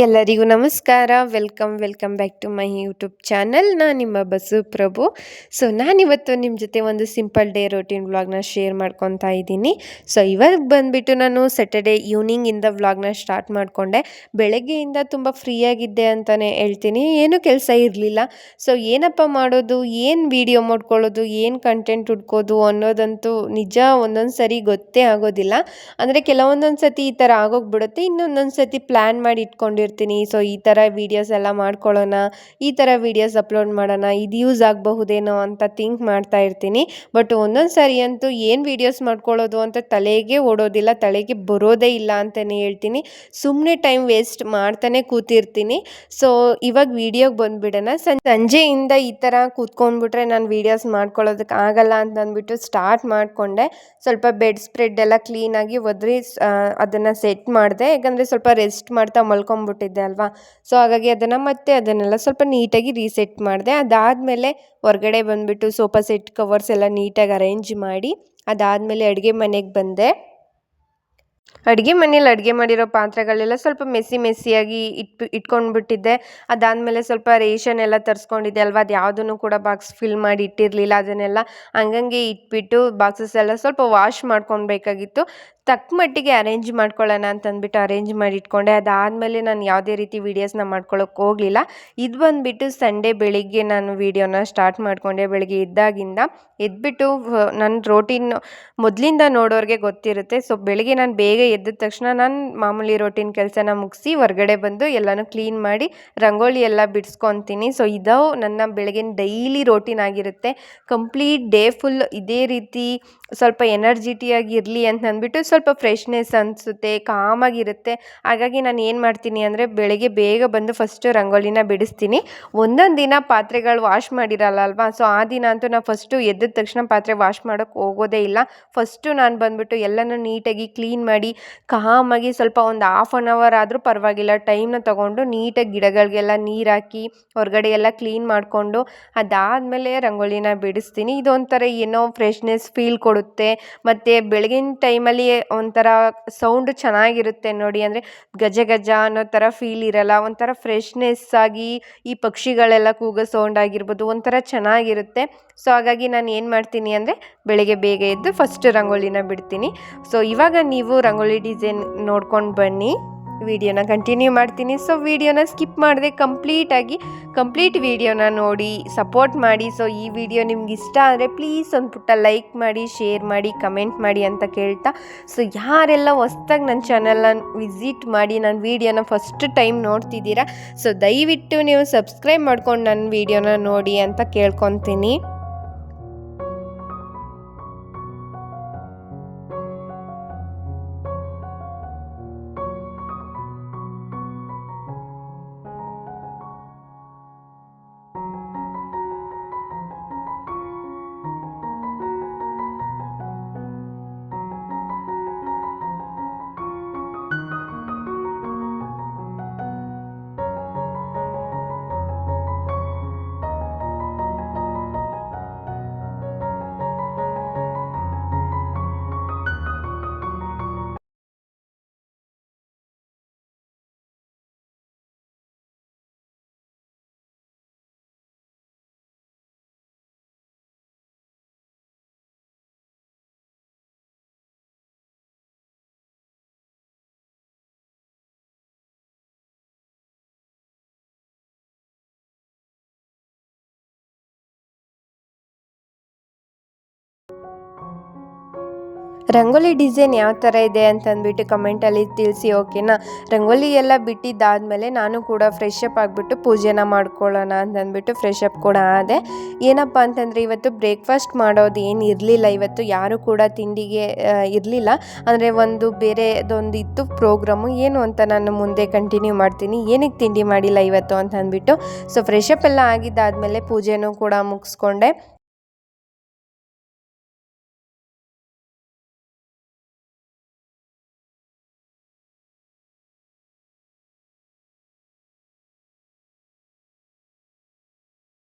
ಎಲ್ಲರಿಗೂ ನಮಸ್ಕಾರ. Welcome back to my YouTube channel. ನಾನು ನಿಮ್ಮ ಬಸವಪ್ರಭು. ಸೊ ನಾನಿವತ್ತು ನಿಮ್ಮ ಜೊತೆ ಒಂದು ಸಿಂಪಲ್ ಡೇ ರೊಟೀನ್ ವ್ಲಾಗ್ನ ಶೇರ್ ಮಾಡ್ಕೊತಾ ಇದ್ದೀನಿ. ಸೊ ಇವಾಗ ಬಂದುಬಿಟ್ಟು ನಾನು ಸ್ಯಾಟರ್ಡೇ ಈವ್ನಿಂಗಿಂದ ವ್ಲಾಗ್ನ ಸ್ಟಾರ್ಟ್ ಮಾಡಿಕೊಂಡೆ. ಬೆಳಗ್ಗೆಯಿಂದ ತುಂಬ ಫ್ರೀಯಾಗಿದ್ದೆ ಅಂತಲೇ ಹೇಳ್ತೀನಿ. ಏನೂ ಕೆಲಸ ಇರಲಿಲ್ಲ. ಸೊ ಏನಪ್ಪ ಮಾಡೋದು, ಏನು ವೀಡಿಯೋ ಮಾಡ್ಕೊಳ್ಳೋದು, ಏನು ಕಂಟೆಂಟ್ ಹುಡ್ಕೋದು ಅನ್ನೋದಂತೂ ನಿಜ ಒಂದೊಂದು ಸರಿ ಗೊತ್ತೇ ಆಗೋದಿಲ್ಲ. ಅಂದರೆ ಕೆಲವೊಂದೊಂದು ಸತಿ ಈ ಥರ ಆಗೋಗ್ಬಿಡುತ್ತೆ. ಇನ್ನೊಂದೊಂದು ಸತಿ ಪ್ಲ್ಯಾನ್ ಮಾಡಿ ಇಟ್ಕೊಂಡಿರ್ತೀನಿ. ಸೊ ಈ ಥರ ವೀಡಿಯೋಸ್ ಎಲ್ಲ ಮಾಡ್ಕೊಳ್ಳೋಣ, ಈ ಥರ ವೀಡಿಯೋಸ್ ಅಪ್ಲೋಡ್ ಮಾಡೋಣ, ಇದು ಯೂಸ್ ಆಗಬಹುದೇನೋ ಅಂತ ಥಿಂಕ್ ಮಾಡ್ತಾ ಇರ್ತೀನಿ. ಬಟ್ ಒಂದೊಂದು ಸಾರಿ ಅಂತೂ ಏನು ವೀಡಿಯೋಸ್ ಮಾಡ್ಕೊಳ್ಳೋದು ಅಂತ ತಲೆಗೆ ಓಡೋದಿಲ್ಲ, ತಲೆಗೆ ಬರೋದೇ ಇಲ್ಲ ಅಂತಲೇ ಹೇಳ್ತೀನಿ. ಸುಮ್ಮನೆ ಟೈಮ್ ವೇಸ್ಟ್ ಮಾಡ್ತಾನೆ ಕೂತಿರ್ತೀನಿ. ಸೊ ಇವಾಗ ವೀಡಿಯೋಗೆ ಬಂದುಬಿಡೋಣ. ಸಂಜೆಯಿಂದ ಈ ಥರ ಕೂತ್ಕೊಂಡ್ಬಿಟ್ರೆ ನಾನು ವೀಡಿಯೋಸ್ ಮಾಡ್ಕೊಳ್ಳೋದಕ್ಕೆ ಆಗಲ್ಲ ಅಂತ ಅಂದ್ಬಿಟ್ಟು ಸ್ಟಾರ್ಟ್ ಮಾಡಿಕೊಂಡೆ. ಸ್ವಲ್ಪ ಬೆಡ್ ಸ್ಪ್ರೆಡ್ ಎಲ್ಲ ಕ್ಲೀನಾಗಿ ಒದರಿ ಅದನ್ನು ಸೆಟ್ ಮಾಡಿದೆ. ಯಾಕಂದರೆ ಸ್ವಲ್ಪ ರೆಸ್ಟ್ ಮಾಡ್ತಾ ಮಲ್ಕೊಂಬಿಟ್ಟಿದ್ದೆ ಅಲ್ವಾ. ಸೊ ಹಾಗಾಗಿ ಅದನ್ನೆಲ್ಲ ಸ್ವಲ್ಪ ನೀಟಾಗಿ ರೀಸೆಟ್ ಮಾಡಿದೆ. ಅದಾದಮೇಲೆ ಹೊರಗಡೆ ಬಂದುಬಿಟ್ಟು ಸೋಫಾ ಸೆಟ್ ಕವರ್ಸ್ ಎಲ್ಲ ನೀಟಾಗಿ ಅರೇಂಜ್ ಮಾಡಿ ಅದಾದಮೇಲೆ ಅಡುಗೆ ಮನೆಗೆ ಬಂದೆ. ಅಡುಗೆ ಮನೇಲಿ ಅಡುಗೆ ಮಾಡಿರೋ ಪಾತ್ರೆಗಳೆಲ್ಲ ಸ್ವಲ್ಪ ಮೆಸ್ಸಿಯಾಗಿ ಇಟ್ಕೊಂಡ್ಬಿಟ್ಟಿದ್ದೆ. ಅದಾದಮೇಲೆ ಸ್ವಲ್ಪ ರೇಷನ್ ಎಲ್ಲ ತರಿಸ್ಕೊಂಡಿದ್ದೆ ಅಲ್ವಾ, ಅದು ಯಾವುದನ್ನು ಕೂಡ ಬಾಕ್ಸ್ ಫಿಲ್ ಮಾಡಿ ಇಟ್ಟಿರಲಿಲ್ಲ. ಅದನ್ನೆಲ್ಲ ಹಂಗಂಗೆ ಇಟ್ಬಿಟ್ಟು ಬಾಕ್ಸಸ್ ಎಲ್ಲ ಸ್ವಲ್ಪ ವಾಶ್ ಮಾಡ್ಕೊಳ್ಬೇಕಾಗಿತ್ತು. ತಕ್ಕ ಮಟ್ಟಿಗೆ ಅರೇಂಜ್ ಮಾಡ್ಕೊಳ್ಳೋಣ ಅಂತಂದ್ಬಿಟ್ಟು ಅರೇಂಜ್ ಮಾಡಿ ಇಟ್ಕೊಂಡೆ. ಅದಾದಮೇಲೆ ನಾನು ಯಾವುದೇ ರೀತಿ ವೀಡಿಯೋಸ್ನ ಮಾಡ್ಕೊಳ್ಳೋಕೆ ಹೋಗಲಿಲ್ಲ. ಇದು ಬಂದುಬಿಟ್ಟು ಸಂಡೇ ಬೆಳಿಗ್ಗೆ ನಾನು ವೀಡಿಯೋನ ಸ್ಟಾರ್ಟ್ ಮಾಡಿಕೊಂಡೆ. ಬೆಳಿಗ್ಗೆ ಎದ್ಬಿಟ್ಟು ನನ್ನ ರೋಟೀನ್ ಮೊದಲಿಂದ ನೋಡೋರಿಗೆ ಗೊತ್ತಿರುತ್ತೆ. ಸೊ ಬೆಳಿಗ್ಗೆ ನಾನು ಬೇಗ ಎದ್ದ ತಕ್ಷಣ ನಾನು ಮಾಮೂಲಿ ರೋಟೀನ್ ಕೆಲಸನ ಮುಗಿಸಿ ಹೊರಗಡೆ ಬಂದು ಎಲ್ಲನೂ ಕ್ಲೀನ್ ಮಾಡಿ ರಂಗೋಲಿ ಎಲ್ಲ ಬಿಡಿಸ್ಕೊತೀನಿ. ಸೊ ಇದು ನನ್ನ ಬೆಳಗಿನ ಡೈಲಿ ರೋಟೀನ್ ಆಗಿರುತ್ತೆ. ಕಂಪ್ಲೀಟ್ ಡೇ ಫುಲ್ ಇದೇ ರೀತಿ ಸ್ವಲ್ಪ ಎನರ್ಜಿಟಿಯಾಗಿ ಇರಲಿ ಅಂತ ಅಂದ್ಬಿಟ್ಟು ಸ್ವಲ್ಪ ಫ್ರೆಶ್ನೆಸ್ ಅನಿಸುತ್ತೆ, ಕಾಮಾಗಿರುತ್ತೆ. ಹಾಗಾಗಿ ನಾನು ಏನು ಮಾಡ್ತೀನಿ ಅಂದರೆ ಬೆಳಗ್ಗೆ ಬೇಗ ಬಂದು ಫಸ್ಟು ರಂಗೋಲಿನ ಬಿಡಿಸ್ತೀನಿ. ಒಂದೊಂದು ದಿನ ಪಾತ್ರೆಗಳು ವಾಶ್ ಮಾಡಿರಲ್ಲ ಅಲ್ವಾ. ಸೊ ಆ ದಿನ ಅಂತೂ ನಾನು ಫಸ್ಟು ಎದ್ದ ತಕ್ಷಣ ಪಾತ್ರೆ ವಾಶ್ ಮಾಡೋಕ್ಕೆ ಹೋಗೋದೇ ಇಲ್ಲ. ಫಸ್ಟು ನಾನು ಬಂದುಬಿಟ್ಟು ಎಲ್ಲನೂ ನೀಟಾಗಿ ಕ್ಲೀನ್ ಮಾಡಿ ಕಾಮಾಗಿ ಸ್ವಲ್ಪ ಒಂದು ಹಾಫ್ ಆನ್ ಅವರ್ ಆದರೂ ಪರವಾಗಿಲ್ಲ ಟೈಮ್ನ ತೊಗೊಂಡು ನೀಟಾಗಿ ಗಿಡಗಳಿಗೆಲ್ಲ ನೀರು ಹಾಕಿ ಹೊರಗಡೆ ಎಲ್ಲ ಕ್ಲೀನ್ ಮಾಡಿಕೊಂಡು ಅದಾದಮೇಲೆ ರಂಗೋಲಿನ ಬಿಡಿಸ್ತೀನಿ. ಇದೊಂಥರ ಏನೋ ಫ್ರೆಶ್ನೆಸ್ ಫೀಲ್ ಕೊಡುತ್ತೆ. ಮತ್ತು ಬೆಳಗಿನ ಟೈಮಲ್ಲಿ ಒಂಥರ ಸೌಂಡು ಚೆನ್ನಾಗಿರುತ್ತೆ ನೋಡಿ. ಅಂದರೆ ಗಜ ಗಜ ಅನ್ನೋ ಥರ ಫೀಲ್ ಇರಲ್ಲ. ಒಂಥರ ಫ್ರೆಶ್ನೆಸ್ ಆಗಿ ಈ ಪಕ್ಷಿಗಳೆಲ್ಲ ಕೂಗೋ ಸೌಂಡ್ ಆಗಿರ್ಬೋದು, ಒಂಥರ ಚೆನ್ನಾಗಿರುತ್ತೆ. ಸೊ ಹಾಗಾಗಿ ನಾನು ಏನು ಮಾಡ್ತೀನಿ ಅಂದರೆ ಬೆಳಗ್ಗೆ ಬೇಗ ಎದ್ದು ಫಸ್ಟ್ ರಂಗೋಲಿನ ಬಿಡ್ತೀನಿ. ಸೊ ಇವಾಗ ನೀವು ರಂಗೋಲಿ ಡಿಸೈನ್ ನೋಡ್ಕೊಂಡು ಬನ್ನಿ. ವಿಡಿಯೋನ ಕಂಟಿನ್ಯೂ ಮಾಡ್ತೀನಿ. ಸೊ ವಿಡಿಯೋನ ಸ್ಕಿಪ್ ಮಾಡದೆ ಕಂಪ್ಲೀಟ್ ವಿಡಿಯೋನ ನೋಡಿ ಸಪೋರ್ಟ್ ಮಾಡಿ. ಸೊ ಈ ವಿಡಿಯೋ ನಿಮ್ಗೆ ಇಷ್ಟ ಆದರೆ ಪ್ಲೀಸ್ ಒಂದು ಪುಟ್ಟ ಲೈಕ್ ಮಾಡಿ, ಶೇರ್ ಮಾಡಿ, ಕಮೆಂಟ್ ಮಾಡಿ ಅಂತ ಕೇಳ್ತಾ, ಸೊ ಯಾರೆಲ್ಲ ಹೊಸ್ದಾಗಿ ನನ್ನ ಚಾನಲ್ನ ವಿಸಿಟ್ ಮಾಡಿ ನನ್ನ ವಿಡಿಯೋನ ಫಸ್ಟ್ ಟೈಮ್ ನೋಡ್ತಿದ್ದೀರಾ, ಸೊ ದಯವಿಟ್ಟು ನೀವು ಸಬ್ಸ್ಕ್ರೈಬ್ ಮಾಡ್ಕೊಂಡು ನನ್ನ ವಿಡಿಯೋನ ನೋಡಿ ಅಂತ ಕೇಳ್ಕೊತೀನಿ. ರಂಗೋಲಿ ಡಿಸೈನ್ ಯಾವ ಥರ ಇದೆ ಅಂತಂದ್ಬಿಟ್ಟು ಕಮೆಂಟಲ್ಲಿ ತಿಳಿಸಿ, ಓಕೆನಾ. ರಂಗೋಲಿ ಎಲ್ಲ ಬಿಟ್ಟಿದ್ದಾದಮೇಲೆ ನಾನು ಕೂಡ ಫ್ರೆಶ್ ಅಪ್ ಆಗಿಬಿಟ್ಟು ಪೂಜೆನ ಮಾಡ್ಕೊಳ್ಳೋಣ ಅಂತಂದ್ಬಿಟ್ಟು ಫ್ರೆಶ್ ಅಪ್ ಕೂಡ ಆದೆ. ಏನಪ್ಪ ಅಂತಂದರೆ ಇವತ್ತು ಬ್ರೇಕ್ಫಾಸ್ಟ್ ಮಾಡೋದು ಏನು ಇರಲಿಲ್ಲ. ಇವತ್ತು ಯಾರೂ ಕೂಡ ತಿಂಡಿಗೆ ಇರಲಿಲ್ಲ. ಅಂದರೆ ಒಂದು ಬೇರೆದೊಂದು ಇತ್ತು ಪ್ರೋಗ್ರಾಮು. ಏನು ಅಂತ ನಾನು ಮುಂದೆ ಕಂಟಿನ್ಯೂ ಮಾಡ್ತೀನಿ. ಏನಕ್ಕೆ ತಿಂಡಿ ಮಾಡಿಲ್ಲ ಇವತ್ತು ಅಂತ ಅಂದ್ಬಿಟ್ಟು. ಸೊ ಫ್ರೆಶ್ ಅಪ್ ಎಲ್ಲ ಆಗಿದ್ದಾದಮೇಲೆ ಪೂಜೆನೂ ಕೂಡ ಮುಗಿಸ್ಕೊಂಡೆ.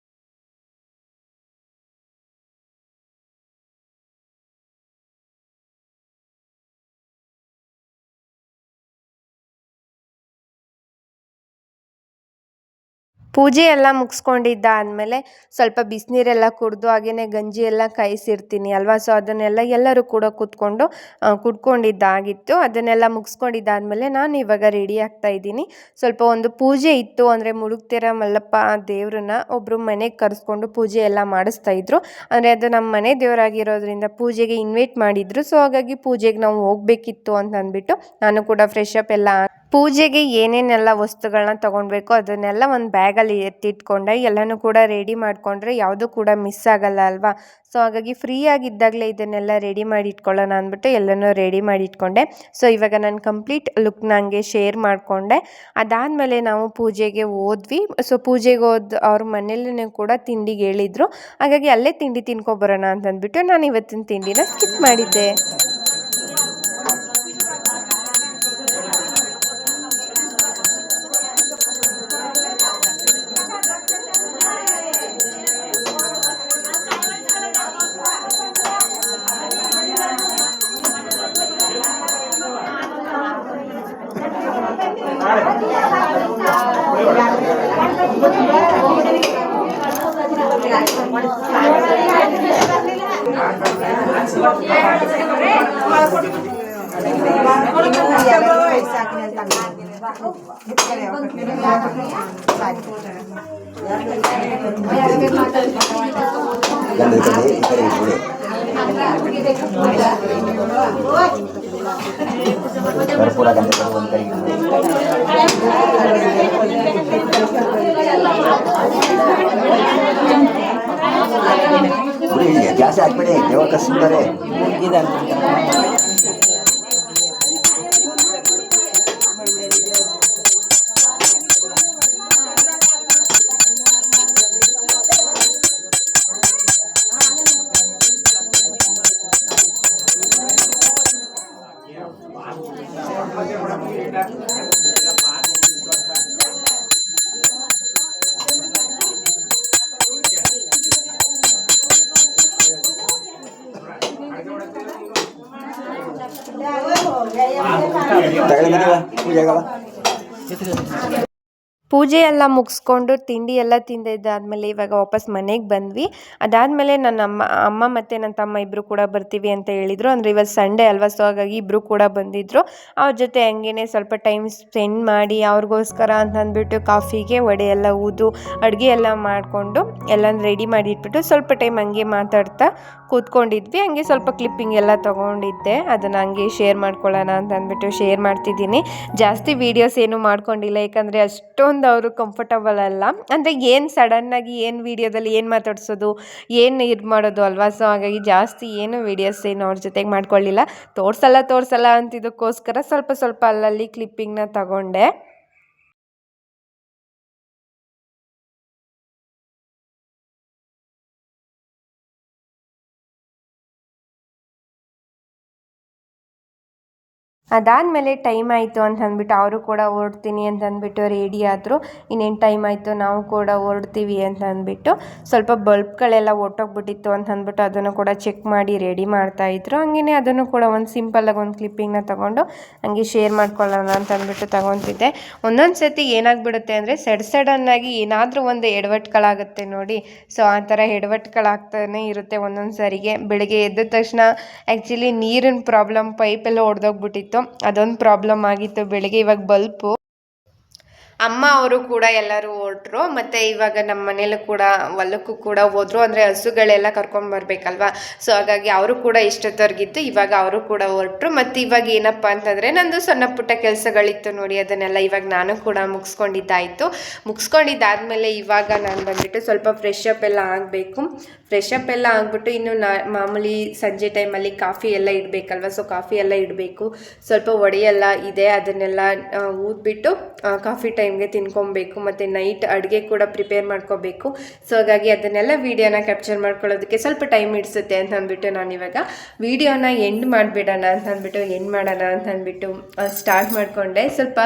ಪೂಜೆ ಎಲ್ಲ ಮುಗಿಸ್ಕೊಂಡಿದ್ದಾದಮೇಲೆ ಸ್ವಲ್ಪ ಬಿಸಿನೀರೆಲ್ಲ ಕುಡಿದು ಹಾಗೆಯೇ ಗಂಜಿ ಎಲ್ಲ ಕಾಯಿಸಿರ್ತೀನಿ ಅಲ್ವಾ. ಸೊ ಅದನ್ನೆಲ್ಲ ಎಲ್ಲರೂ ಕೂಡ ಕೂತ್ಕೊಂಡು ಕುಡ್ಕೊಂಡಿದ್ದಾಗಿತ್ತು. ಅದನ್ನೆಲ್ಲ ಮುಗಿಸ್ಕೊಂಡಿದ್ದಾದಮೇಲೆ ನಾನು ಇವಾಗ ರೆಡಿ ಆಗ್ತಾ ಇದ್ದೀನಿ. ಸ್ವಲ್ಪ ಒಂದು ಪೂಜೆ ಇತ್ತು, ಅಂದರೆ ಮುಡುಕ್ತೆರ ಮಲ್ಲಪ್ಪ ದೇವ್ರನ್ನ ಒಬ್ಬರು ಮನೆಗೆ ಕರೆಸ್ಕೊಂಡು ಪೂಜೆ ಎಲ್ಲ ಮಾಡಿಸ್ತಾ ಇದ್ರು. ಅಂದರೆ ಅದು ನಮ್ಮ ಮನೆ ದೇವರಾಗಿರೋದ್ರಿಂದ ಪೂಜೆಗೆ ಇನ್ವೈಟ್ ಮಾಡಿದ್ರು. ಸೊ ಹಾಗಾಗಿ ಪೂಜೆಗೆ ನಾವು ಹೋಗ್ಬೇಕಿತ್ತು ಅಂತ ಅಂದ್ಬಿಟ್ಟು ನಾನು ಕೂಡ ಫ್ರೆಶ್ ಅಪ್ ಎಲ್ಲ ಪೂಜೆಗೆ ಏನೇನೆಲ್ಲ ವಸ್ತುಗಳನ್ನ ತೊಗೊಳ್ಬೇಕು ಅದನ್ನೆಲ್ಲ ಒಂದು ಬ್ಯಾಗಲ್ಲಿ ಎತ್ತಿಟ್ಕೊಂಡೆ. ಎಲ್ಲನೂ ಕೂಡ ರೆಡಿ ಮಾಡಿಕೊಂಡ್ರೆ ಯಾವುದೂ ಕೂಡ ಮಿಸ್ ಆಗಲ್ಲ ಅಲ್ವಾ. ಸೊ ಹಾಗಾಗಿ ಫ್ರೀ ಆಗಿದ್ದಾಗಲೇ ಇದನ್ನೆಲ್ಲ ರೆಡಿ ಮಾಡಿ ಇಟ್ಕೊಳ್ಳೋಣ ಅಂದ್ಬಿಟ್ಟು ಎಲ್ಲನೂ ರೆಡಿ ಮಾಡಿ ಇಟ್ಕೊಂಡೆ. ಸೊ ಇವಾಗ ನಾನು ಕಂಪ್ಲೀಟ್ ಲುಕ್ ನನಗೆ ಶೇರ್ ಮಾಡಿಕೊಂಡೆ. ಅದಾದಮೇಲೆ ನಾವು ಪೂಜೆಗೆ ಹೋದ್ವಿ. ಸೊ ಪೂಜೆಗೆ ಅವ್ರ ಮನೇಲೂ ಕೂಡ ತಿಂಡಿಗೆ ಹೇಳಿದ್ರು. ಹಾಗಾಗಿ ಅಲ್ಲೇ ತಿಂಡಿ ತಿನ್ಕೊಬರೋಣ ಅಂತಂದ್ಬಿಟ್ಟು ನಾನು ಇವತ್ತಿನ ತಿಂಡಿನ ಸ್ಕಿಪ್ ಮಾಡಿದ್ದೆ. पूरा गंदे को बंद करेंगे। ಗ್ಯಾಸ್ ಹಾಕ್ಬಿಡಿ, ದೇವರ ಕಸ್ಬಿಡ್ತಾರೆ. ಪೂಜೆ ಎಲ್ಲ ಮುಗಿಸ್ಕೊಂಡು ತಿಂಡಿ ಎಲ್ಲ ತಿಂದಿದ್ದಾದಮೇಲೆ ಇವಾಗ ವಾಪಸ್ ಮನೆಗೆ ಬಂದ್ವಿ. ಅದಾದಮೇಲೆ ನನ್ನ ಅಮ್ಮ ಮತ್ತು ನನ್ನ ತಮ್ಮ ಇಬ್ಬರು ಕೂಡ ಬರ್ತೀವಿ ಅಂತ ಹೇಳಿದರು. ಅಂದರೆ ಇವತ್ತು ಸಂಡೇ ಅಲ್ವಾ. ಸೊ ಹಾಗಾಗಿ ಇಬ್ಬರು ಕೂಡ ಬಂದಿದ್ದರು. ಅವ್ರ ಜೊತೆ ಹಂಗೇ ಸ್ವಲ್ಪ ಟೈಮ್ ಸ್ಪೆಂಡ್ ಮಾಡಿ ಅವ್ರಿಗೋಸ್ಕರ ಅಂತ ಅಂದ್ಬಿಟ್ಟು ಕಾಫಿಗೆ ವಡೆ ಎಲ್ಲ ಊದು ಅಡುಗೆ ಎಲ್ಲ ಮಾಡಿಕೊಂಡು ಎಲ್ಲನೂ ರೆಡಿ ಮಾಡಿ ಇಟ್ಬಿಟ್ಟು ಸ್ವಲ್ಪ ಟೈಮ್ ಹಂಗೆ ಮಾತಾಡ್ತಾ ಕೂತ್ಕೊಂಡಿದ್ವಿ. ಹಂಗೆ ಸ್ವಲ್ಪ ಕ್ಲಿಪ್ಪಿಂಗ್ ಎಲ್ಲ ತೊಗೊಂಡಿದ್ದೆ, ಅದನ್ನು ಹಂಗೆ ಶೇರ್ ಮಾಡ್ಕೊಳ್ಳೋಣ ಅಂತ ಅಂದ್ಬಿಟ್ಟು ಶೇರ್ ಮಾಡ್ತಿದ್ದೀನಿ. ಜಾಸ್ತಿ ವೀಡಿಯೋಸ್ ಏನು ಮಾಡ್ಕೊಂಡಿಲ್ಲ, ಯಾಕಂದರೆ ಅಷ್ಟೊಂದು ಅವರು ಕಂಫರ್ಟಬಲ್ ಅಲ್ಲ. ಅಂದರೆ ಏನು ಸಡನ್ನಾಗಿ ಏನು ವೀಡಿಯೋದಲ್ಲಿ ಏನು ಮಾತಾಡ್ಸೋದು, ಏನು ಇದು ಮಾಡೋದು ಅಲ್ವಾ. ಸೊ ಹಾಗಾಗಿ ಜಾಸ್ತಿ ಏನು ವೀಡಿಯೋಸ್ ಏನು ಅವ್ರ ಜೊತೆಗೆ ಮಾಡ್ಕೊಳ್ಳಿಲ್ಲ. ತೋರಿಸಲ್ಲ ಅಂತಿದ್ದಕ್ಕೋಸ್ಕರ ಸ್ವಲ್ಪ ಅಲ್ಲಲ್ಲಿ ಕ್ಲಿಪ್ಪಿಂಗ್ನ ತಗೊಂಡೆ. ಅದಾದಮೇಲೆ ಟೈಮ್ ಆಯಿತು ಅಂತ ಅಂದ್ಬಿಟ್ಟು ಅವರು ಕೂಡ ಹೊರಡ್ತೀನಿ ಅಂತ ಅಂದ್ಬಿಟ್ಟು ರೆಡಿ ಆದರು. ಇನ್ನೇನು ಟೈಮ್ ಆಯಿತು, ನಾವು ಕೂಡ ಹೊರಡ್ತೀವಿ ಅಂತ ಅಂದ್ಬಿಟ್ಟು ಸ್ವಲ್ಪ ಬಲ್ಬ್ಗಳೆಲ್ಲ ಒಟ್ಟೋಗ್ಬಿಟ್ಟಿತ್ತು ಅಂತ ಅಂದ್ಬಿಟ್ಟು ಅದನ್ನು ಕೂಡ ಚೆಕ್ ಮಾಡಿ ರೆಡಿ ಮಾಡ್ತಾಯಿದ್ರು. ಹಂಗೇ ಅದನ್ನು ಕೂಡ ಒಂದು ಸಿಂಪಲ್ಲಾಗಿ ಒಂದು ಕ್ಲಿಪ್ಪಿಂಗ್ನ ತೊಗೊಂಡು ಹಂಗೆ ಶೇರ್ ಮಾಡ್ಕೊಳ್ಳೋಣ ಅಂತ ಅಂದ್ಬಿಟ್ಟು ತೊಗೊತಿದ್ದೆ. ಒಂದೊಂದು ಸರ್ತಿ ಏನಾಗ್ಬಿಡುತ್ತೆ ಅಂದರೆ ಸಡನ್ನಾಗಿ ಏನಾದರೂ ಒಂದು ಎಡವಟ್ಗಳಾಗುತ್ತೆ ನೋಡಿ. ಸೊ ಆ ಥರ ಎಡವಟ್ಗಳಾಗ್ತಾನೆ ಇರುತ್ತೆ ಒಂದೊಂದು ಸಾರಿಗೆ. ಬೆಳಗ್ಗೆ ಎದ್ದ ತಕ್ಷಣ ಆ್ಯಕ್ಚುಲಿ ನೀರಿನ ಪ್ರಾಬ್ಲಮ್, ಪೈಪೆಲ್ಲ ಒಡೆದೋಗ್ಬಿಟ್ಟಿತ್ತು. ಅದೊಂದು ಪ್ರಾಬ್ಲಮ್ ಆಗಿತ್ತು ಬೆಳಿಗ್ಗೆ. ಇವಾಗ ಬಲ್ಪು ಅಮ್ಮ ಅವರು ಕೂಡ ಎಲ್ಲರೂ ಹೊರಟ್ರು. ಮತ್ತು ಇವಾಗ ನಮ್ಮ ಮನೇಲೂ ಕೂಡ ಹೊಲಕ್ಕೂ ಕೂಡ ಹೋದ್ರು. ಅಂದರೆ ಹಸುಗಳೆಲ್ಲ ಕರ್ಕೊಂಡು ಬರಬೇಕಲ್ವ. ಸೊ ಹಾಗಾಗಿ ಅವರು ಕೂಡ ಇಷ್ಟೊತ್ತವರೆಗಿತ್ತು. ಇವಾಗ ಅವರು ಕೂಡ ಹೊರಟ್ರು. ಮತ್ತು ಇವಾಗ ಏನಪ್ಪ ಅಂತಂದರೆ ನಂದು ಸಣ್ಣ ಪುಟ್ಟ ಕೆಲಸಗಳಿತ್ತು ನೋಡಿ, ಅದನ್ನೆಲ್ಲ ಇವಾಗ ನಾನು ಕೂಡ ಮುಗಿಸ್ಕೊಂಡಿದ್ದಾದಮೇಲೆ ಇವಾಗ ನಾನು ಬಂದುಬಿಟ್ಟು ಸ್ವಲ್ಪ ಫ್ರೆಶ್ ಅಪ್ ಎಲ್ಲ ಆಗಬೇಕು. ಫ್ರೆಶ್ ಅಪ್ ಎಲ್ಲ ಆಗಿಬಿಟ್ಟು ಇನ್ನು ಮಾಮೂಲಿ ಸಂಜೆ ಟೈಮಲ್ಲಿ ಕಾಫಿ ಎಲ್ಲ ಇಡಬೇಕಲ್ವ. ಸೊ ಕಾಫಿ ಎಲ್ಲ ಇಡಬೇಕು. ಸ್ವಲ್ಪ ಒಡೆಯೆಲ್ಲ ಇದೆ, ಅದನ್ನೆಲ್ಲ ಊದ್ಬಿಟ್ಟು ಕಾಫಿ ಟೈಮ್ಗೆ ತಿನ್ಕೊಬೇಕು. ಮತ್ತು ನೈಟ್ ಅಡುಗೆ ಕೂಡ ಪ್ರಿಪೇರ್ ಮಾಡ್ಕೋಬೇಕು. ಸೊ ಹಾಗಾಗಿ ಅದನ್ನೆಲ್ಲ ವೀಡಿಯೋನ ಕ್ಯಾಪ್ಚರ್ ಮಾಡ್ಕೊಳ್ಳೋದಕ್ಕೆ ಸ್ವಲ್ಪ ಟೈಮ್ ಹಿಡಿಸುತ್ತೆ ಅಂತ ಅಂದ್ಬಿಟ್ಟು ನಾನಿವಾಗ ವೀಡಿಯೋನ ಎಂಡ್ ಮಾಡಿಬಿಡೋಣ ಅಂತ ಅಂದ್ಬಿಟ್ಟು ಸ್ಟಾರ್ಟ್ ಮಾಡಿಕೊಂಡೆ. ಸ್ವಲ್ಪ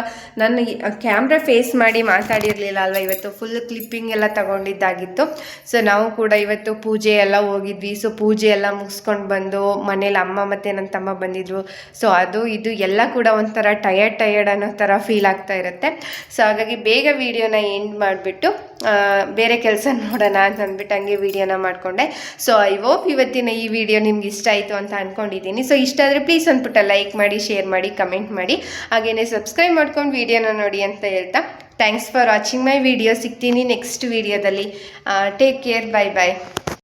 ನಾನು ಕ್ಯಾಮ್ರಾ ಫೇಸ್ ಮಾಡಿ ಮಾತಾಡಿರಲಿಲ್ಲ ಅಲ್ವ, ಇವತ್ತು ಫುಲ್ ಕ್ಲಿಪ್ಪಿಂಗ್ ಎಲ್ಲ ತಗೊಂಡಿದ್ದಾಗಿತ್ತು. ಸೊ ನಾವು ಕೂಡ ಇವತ್ತು ಪೂಜೆ ಎಲ್ಲ ಹೋಗಿದ್ವಿ. ಸೊ ಪೂಜೆ ಎಲ್ಲ ಮುಗಿಸ್ಕೊಂಡು ಬಂದು ಮನೇಲಿ ಅಮ್ಮ ಮತ್ತು ನನ್ನ ತಮ್ಮ ಬಂದಿದ್ರು. ಸೊ ಅದು ಇದು ಎಲ್ಲ ಕೂಡ ಒಂಥರ ಟಯರ್ಡ್ ಅನ್ನೋ ಥರ ಫೀಲ್ ಆಗ್ತಾ ಇರುತ್ತೆ. ಸೊ ಹಾಗಾಗಿ ಬೇಗ ವಿಡಿಯೋನ ಎಂಡ್ ಮಾಡಿಬಿಟ್ಟು ಬೇರೆ ಕೆಲಸ ನೋಡೋಣ ಅಂತ ಅಂದ್ಬಿಟ್ಟು ಹಂಗೆ ವಿಡಿಯೋನ ಮಾಡಿಕೊಂಡೆ. ಸೊ ಐ ಹೋಪ್ ಇವತ್ತಿನ ಈ ವಿಡಿಯೋ ನಿಮ್ಗೆ ಇಷ್ಟ ಆಯಿತು ಅಂತ ಅಂದ್ಕೊಂಡಿದ್ದೀನಿ. ಸೊ ಇಷ್ಟ ಆದರೆ ಪ್ಲೀಸ್ ಅಂದ್ಬಿಟ್ಟು ಲೈಕ್ ಮಾಡಿ, ಶೇರ್ ಮಾಡಿ, ಕಮೆಂಟ್ ಮಾಡಿ, ಹಾಗೆಯೇ ಸಬ್ಸ್ಕ್ರೈಬ್ ಮಾಡ್ಕೊಂಡು ವಿಡಿಯೋನ ನೋಡಿ ಅಂತ ಹೇಳ್ತಾ thanks for watching my video. ಸಿಗ್ತೀನಿ ನೆಕ್ಸ್ಟ್ ವಿಡಿಯೋದಲ್ಲಿ. ಟೇಕ್ ಕೇರ್, ಬೈ ಬಾಯ್.